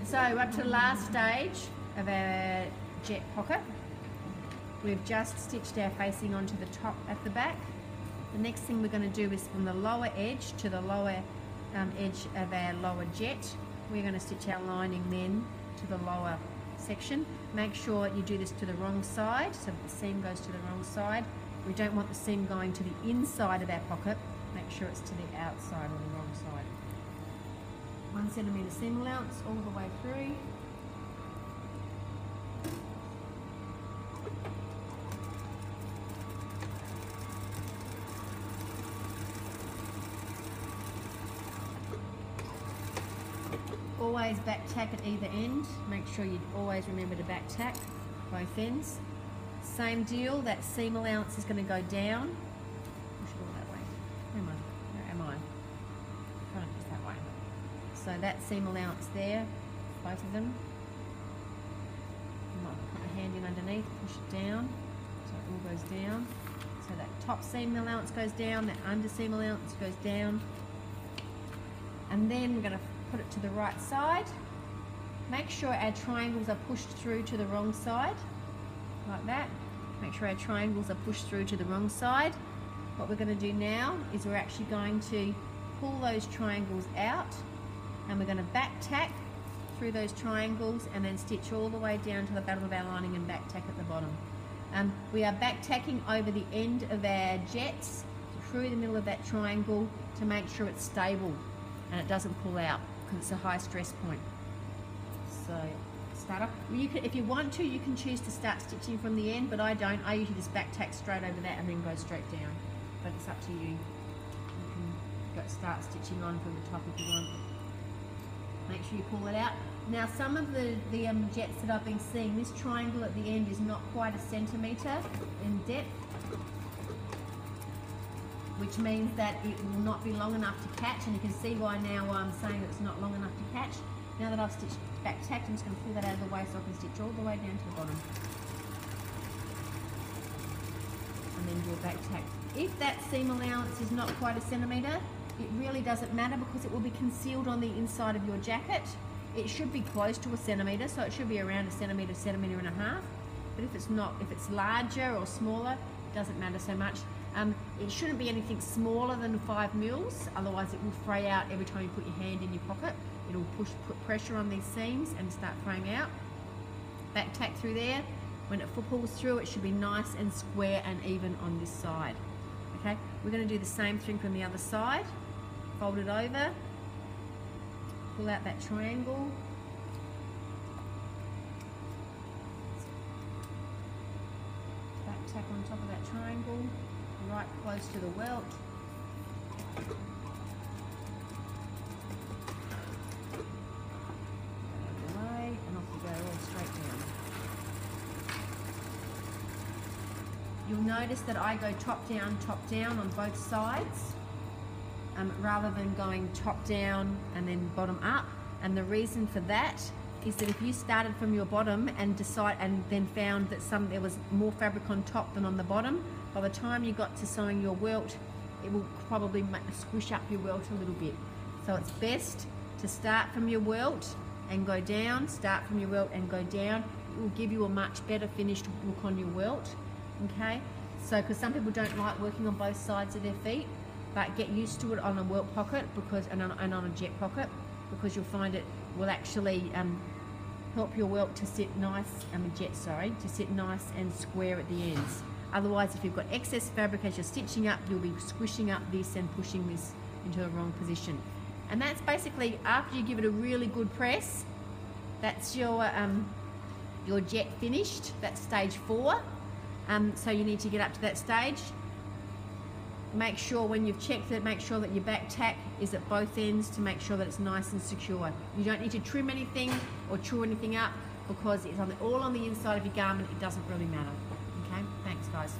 So we're up to the last stage of our jet pocket. We've just stitched our facing onto the top at the back. The next thing we're going to do is from the lower edge to the lower edge of our lower jet. We're going to stitch our lining then to the lower section. Make sure you do this to the wrong side, so that the seam goes to the wrong side. We don't want the seam going to the inside of our pocket. Make sure it's to the outside or the wrong side. 1 centimetre seam allowance all the way through. Always back tack at either end. Make sure you always remember to back tack both ends. Same deal, that seam allowance is going to go down. Push it all that way. Where am I? Just that way. So that seam allowance there, both of them. You might put a hand in underneath, push it down, so it all goes down. So that top seam allowance goes down, that under seam allowance goes down. And then we're going to put it to the right side. Make sure our triangles are pushed through to the wrong side, like that. Make sure our triangles are pushed through to the wrong side. What we're going to do now is we're actually going to pull those triangles out, and we're going to back tack through those triangles and then stitch all the way down to the bottom of our lining and back tack at the bottom. We are back tacking over the end of our jets through the middle of that triangle to make sure it's stable and it doesn't pull out, because it's a high stress point. So start up. If you want to, you can choose to start stitching from the end, but I don't. I usually just back tack straight over that and then go straight down. But it's up to you. You can start stitching on from the top if you want. Make sure you pull it out. Now some of the jets that I've been seeing, this triangle at the end is not quite a centimetre in depth, which means that it will not be long enough to catch, and you can see why now I'm saying that it's not long enough to catch. Now that I've stitched back tacked, I'm just going to pull that out of the way so I can stitch all the way down to the bottom. And then do a back tack. If that seam allowance is not quite a centimetre, it really doesn't matter because it will be concealed on the inside of your jacket. It should be close to a centimetre, so it should be around a centimetre, centimetre and a half. But if it's not, if it's larger or smaller, it doesn't matter so much. It shouldn't be anything smaller than 5 mils, otherwise it will fray out every time you put your hand in your pocket. It'll put pressure on these seams and start fraying out. Back tack through there. When it pulls through, it should be nice and square and even on this side. Okay, we're going to do the same thing from the other side. Fold it over, pull out that triangle. Back tack on top of that triangle, right close to the welt. You'll notice that I go top down on both sides, rather than going top down and then bottom up. And the reason for that is that if you started from your bottom and then found that there was more fabric on top than on the bottom, by the time you got to sewing your welt, it will probably squish up your welt a little bit. So it's best to start from your welt and go down, start from your welt and go down. It will give you a much better finished look on your welt. Okay, so because some people don't like working on both sides of their feet, but get used to it on a welt pocket and on a jet pocket, because you'll find it will actually help your welt to sit nice, to sit nice and square at the ends. Otherwise, if you've got excess fabric as you're stitching up, you'll be squishing up this and pushing this into the wrong position. And that's basically, after you give it a really good press, that's your jet finished. That's stage 4. So you need to get up to that stage. Make sure when you've checked it, make sure that your back tack is at both ends to make sure that it's nice and secure. You don't need to trim anything or chew anything up because it's all on the inside of your garment. It doesn't really matter. Okay, thanks guys.